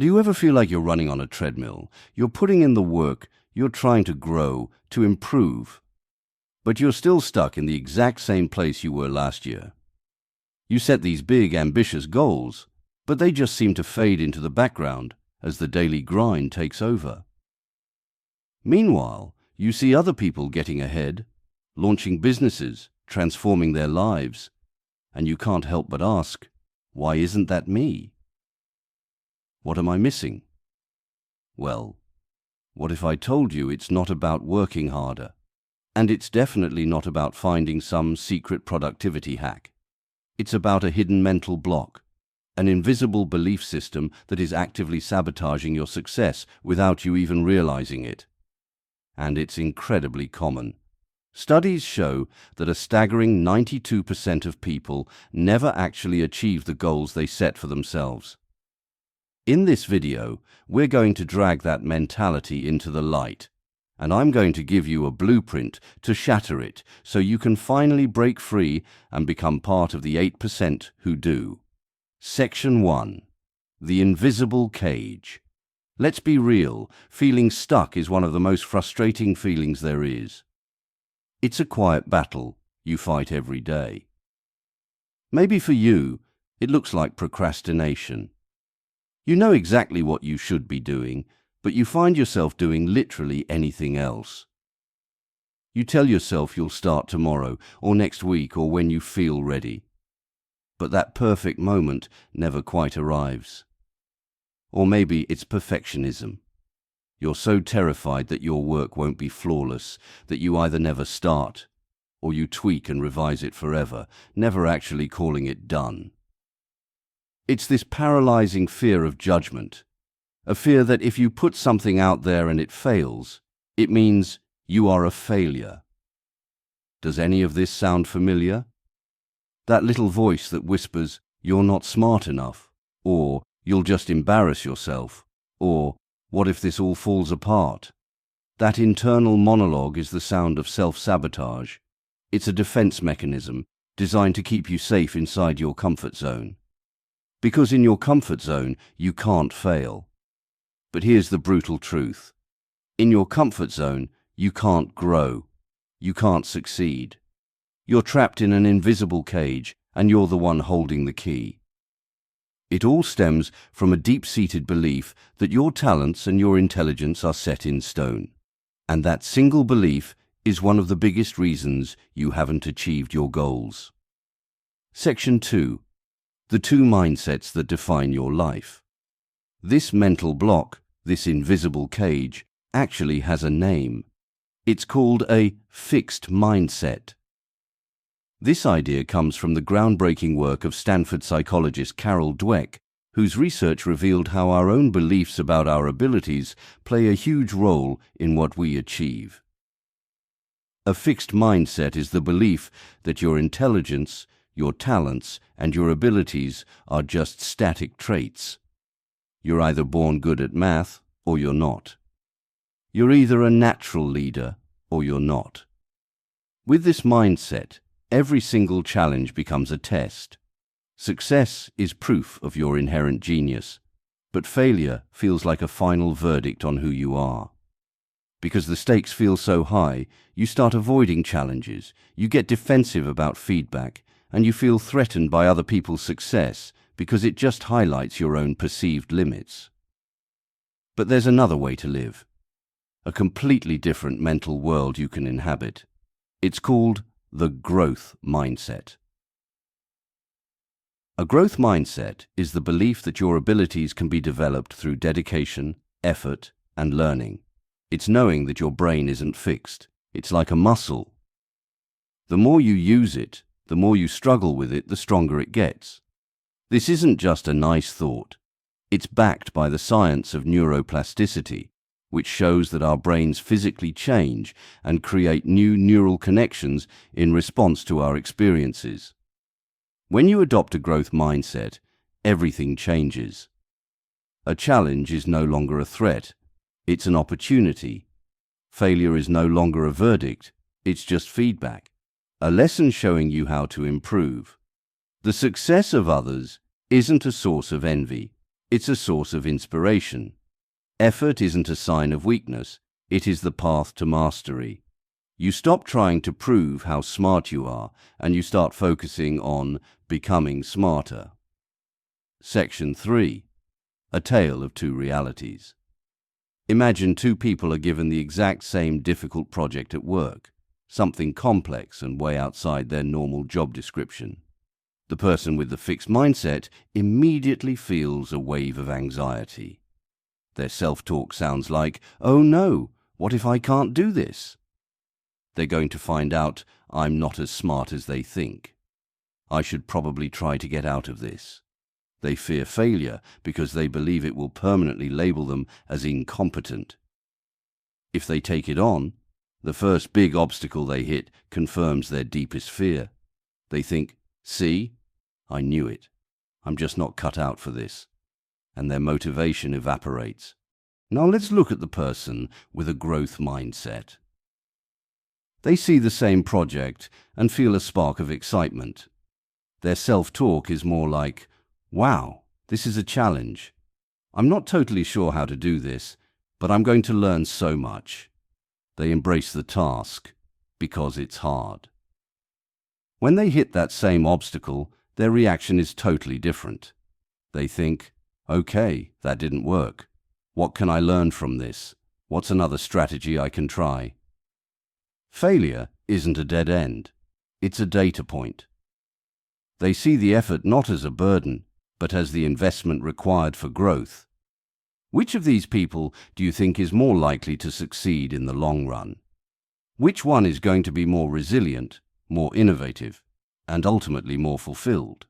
Do you ever feel like you're running on a treadmill? You're putting in the work, you're trying to grow, to improve, but you're still stuck in the exact same place you were last year. You set these big, ambitious goals, but they just seem to fade into the background as the daily grind takes over. Meanwhile, you see other people getting ahead, launching businesses, transforming their lives, and you can't help but ask, why isn't that me? What am I missing? Well, what if I told you it's not about working harder, and it's definitely not about finding some secret productivity hack. It's about a hidden mental block, an invisible belief system that is actively sabotaging your success without you even realizing it. And it's incredibly common. Studies show that a staggering 92% of people never actually achieve the goals they set for themselves. In this video, we're going to drag that mentality into the light, and I'm going to give you a blueprint to shatter it so you can finally break free and become part of the 8% who do. Section 1. The Invisible Cage. Let's be real, feeling stuck is one of the most frustrating feelings there is. It's a quiet battle you fight every day. Maybe for you, it looks like procrastination. You know exactly what you should be doing, but you find yourself doing literally anything else. You tell yourself you'll start tomorrow, or next week, or when you feel ready. But that perfect moment never quite arrives. Or maybe it's perfectionism. You're so terrified that your work won't be flawless that you either never start, or you tweak and revise it forever, never actually calling it done. It's this paralyzing fear of judgment, a fear that if you put something out there and it fails, it means you are a failure. Does any of this sound familiar? That little voice that whispers, "You're not smart enough," or "You'll just embarrass yourself," or "What if this all falls apart?" That internal monologue is the sound of self-sabotage. It's a defense mechanism designed to keep you safe inside your comfort zone. Because in your comfort zone, you can't fail. But here's the brutal truth. In your comfort zone, you can't grow. You can't succeed. You're trapped in an invisible cage, and you're the one holding the key. It all stems from a deep-seated belief that your talents and your intelligence are set in stone. And that single belief is one of the biggest reasons you haven't achieved your goals. Section 2. The two mindsets that define your life. This mental block, this invisible cage, actually has a name. It's called a fixed mindset. This idea comes from the groundbreaking work of Stanford psychologist Carol Dweck, whose research revealed how our own beliefs about our abilities play a huge role in what we achieve. A fixed mindset is the belief that your intelligence, your talents, and your abilities are just static traits. You're either born good at math, or you're not. You're either a natural leader, or you're not. With this mindset, every single challenge becomes a test. Success is proof of your inherent genius, but failure feels like a final verdict on who you are. Because the stakes feel so high, you start avoiding challenges, you get defensive about feedback, and you feel threatened by other people's success because it just highlights your own perceived limits. But there's another way to live. A completely different mental world you can inhabit. It's called the growth mindset. A growth mindset is the belief that your abilities can be developed through dedication, effort, and learning. It's knowing that your brain isn't fixed. It's like a muscle. The more you use it, the more you struggle with it, the stronger it gets. This isn't just a nice thought. It's backed by the science of neuroplasticity, which shows that our brains physically change and create new neural connections in response to our experiences. When you adopt a growth mindset, everything changes. A challenge is no longer a threat. It's an opportunity. Failure is no longer a verdict. It's just feedback. A lesson showing you how to improve. The success of others isn't a source of envy. It's a source of inspiration. Effort isn't a sign of weakness. It is the path to mastery. You stop trying to prove how smart you are, and you start focusing on becoming smarter. Section 3. A tale of two realities. Imagine two people are given the exact same difficult project at work, something complex and way outside their normal job description. The person with the fixed mindset immediately feels a wave of anxiety. Their self-talk sounds like, "Oh no, what if I can't do this?" They're going to find out I'm not as smart as they think. I should probably try to get out of this. They fear failure because they believe it will permanently label them as incompetent. If they take it on, the first big obstacle they hit confirms their deepest fear. They think, "See, I knew it. I'm just not cut out for this." And their motivation evaporates. Now let's look at the person with a growth mindset. They see the same project and feel a spark of excitement. Their self-talk is more like, "Wow, this is a challenge. I'm not totally sure how to do this, but I'm going to learn so much." They embrace the task because it's hard. When they hit that same obstacle, their reaction is totally different. They think, "Okay, that didn't work. What can I learn from this? What's another strategy I can try?" Failure isn't a dead end. It's a data point. They see the effort not as a burden, but as the investment required for growth. Which of these people do you think is more likely to succeed in the long run? Which one is going to be more resilient, more innovative, and ultimately more fulfilled?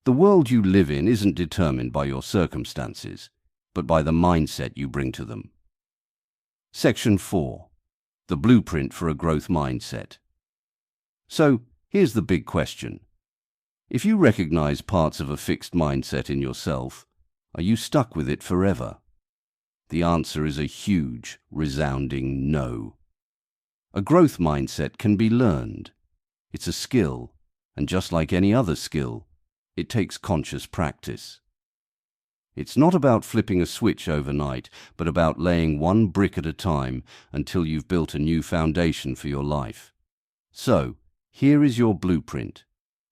The world you live in isn't determined by your circumstances, but by the mindset you bring to them. Section 4. The blueprint for a growth mindset. So, here's the big question. If you recognize parts of a fixed mindset in yourself, are you stuck with it forever? The answer is a huge, resounding no. A growth mindset can be learned. It's a skill, and just like any other skill, it takes conscious practice. It's not about flipping a switch overnight, but about laying one brick at a time until you've built a new foundation for your life. So, here is your blueprint,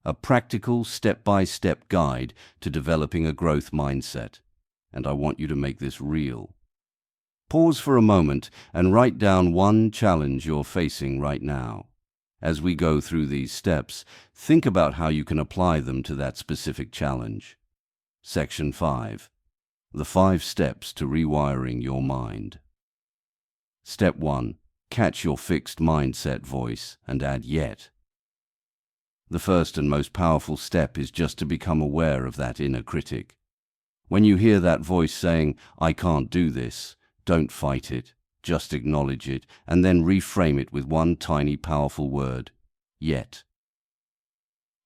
a practical step-by-step guide to developing a growth mindset. And I want you to make this real. Pause for a moment and write down one challenge you're facing right now. As we go through these steps, think about how you can apply them to that specific challenge. Section 5. The 5 steps to rewiring your mind. Step 1. Catch your fixed mindset voice and add yet. The first and most powerful step is just to become aware of that inner critic. When you hear that voice saying, "I can't do this," don't fight it. Just acknowledge it and then reframe it with one tiny powerful word, yet.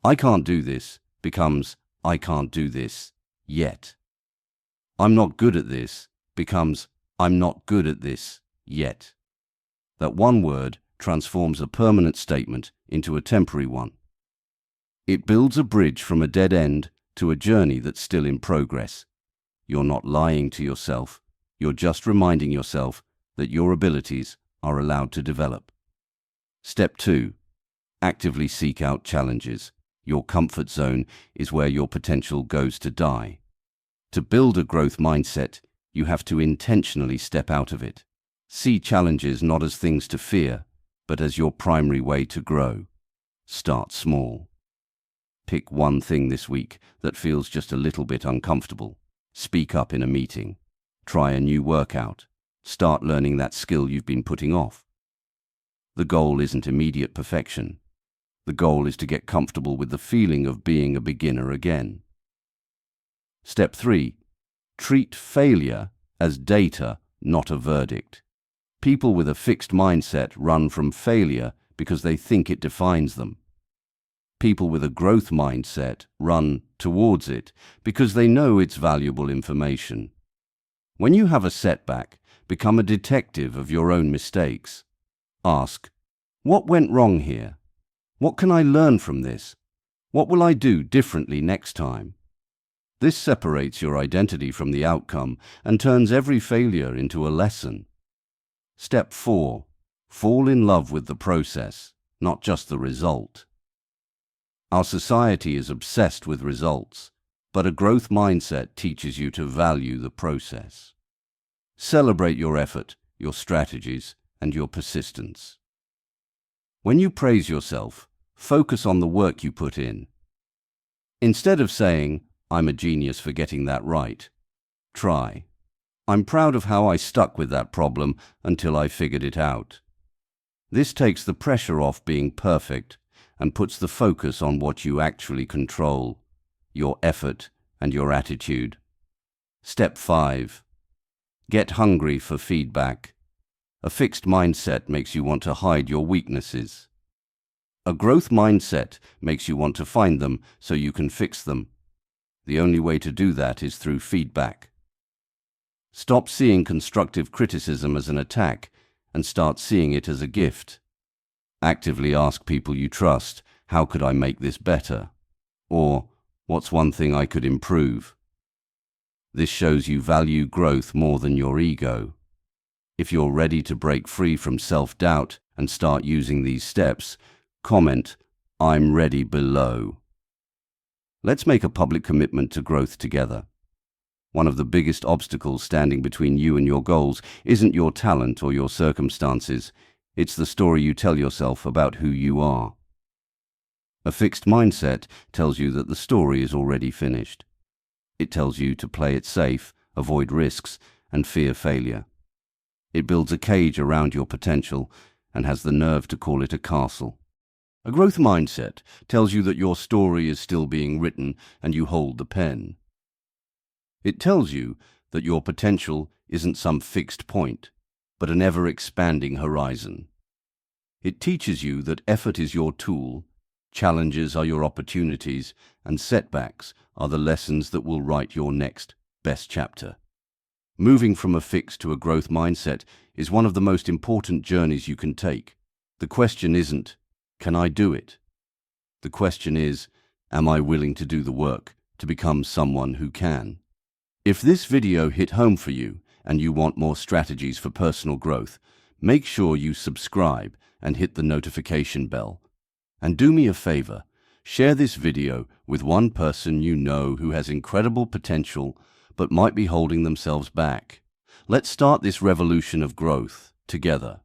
"I can't do this" becomes, "I can't do this yet." "I'm not good at this" becomes, "I'm not good at this yet." That one word transforms a permanent statement into a temporary one. It builds a bridge from a dead end to a journey that's still in progress. You're not lying to yourself. You're just reminding yourself that your abilities are allowed to develop. Step 2. Actively seek out challenges. Your comfort zone is where your potential goes to die. To build a growth mindset, you have to intentionally step out of it. See challenges not as things to fear, but as your primary way to grow. Start small. Pick one thing this week that feels just a little bit uncomfortable. Speak up in a meeting. Try a new workout. Start learning that skill you've been putting off. The goal isn't immediate perfection. The goal is to get comfortable with the feeling of being a beginner again. Step 3. Treat failure as data, not a verdict. People with a fixed mindset run from failure because they think it defines them. People with a growth mindset run towards it because they know it's valuable information. When you have a setback, become a detective of your own mistakes. Ask, what went wrong here? What can I learn from this? What will I do differently next time? This separates your identity from the outcome and turns every failure into a lesson. Step 4. Fall in love with the process, not just the result. Our society is obsessed with results, but a growth mindset teaches you to value the process. Celebrate your effort, your strategies, and your persistence. When you praise yourself, focus on the work you put in. Instead of saying, "I'm a genius for getting that right," try, "I'm proud of how I stuck with that problem until I figured it out." This takes the pressure off being perfect and puts the focus on what you actually control, your effort and your attitude. Step 5. Get hungry for feedback. A fixed mindset makes you want to hide your weaknesses. A growth mindset makes you want to find them so you can fix them. The only way to do that is through feedback. Stop seeing constructive criticism as an attack and start seeing it as a gift. Actively ask people you trust, "How could I make this better?" Or, "What's one thing I could improve?" This shows you value growth more than your ego. If you're ready to break free from self-doubt and start using these steps, comment, "I'm ready" below. Let's make a public commitment to growth together. One of the biggest obstacles standing between you and your goals isn't your talent or your circumstances. It's the story you tell yourself about who you are. A fixed mindset tells you that the story is already finished. It tells you to play it safe, avoid risks, and fear failure. It builds a cage around your potential and has the nerve to call it a castle. A growth mindset tells you that your story is still being written and you hold the pen. It tells you that your potential isn't some fixed point, but an ever-expanding horizon. It teaches you that effort is your tool, challenges are your opportunities, and setbacks are the lessons that will write your next best chapter. Moving from a fixed to a growth mindset is one of the most important journeys you can take. The question isn't, "Can I do it?" The question is, "Am I willing to do the work to become someone who can?" If this video hit home for you and you want more strategies for personal growth, make sure you subscribe and hit the notification bell. And do me a favor, share this video with one person you know who has incredible potential but might be holding themselves back. Let's start this revolution of growth together.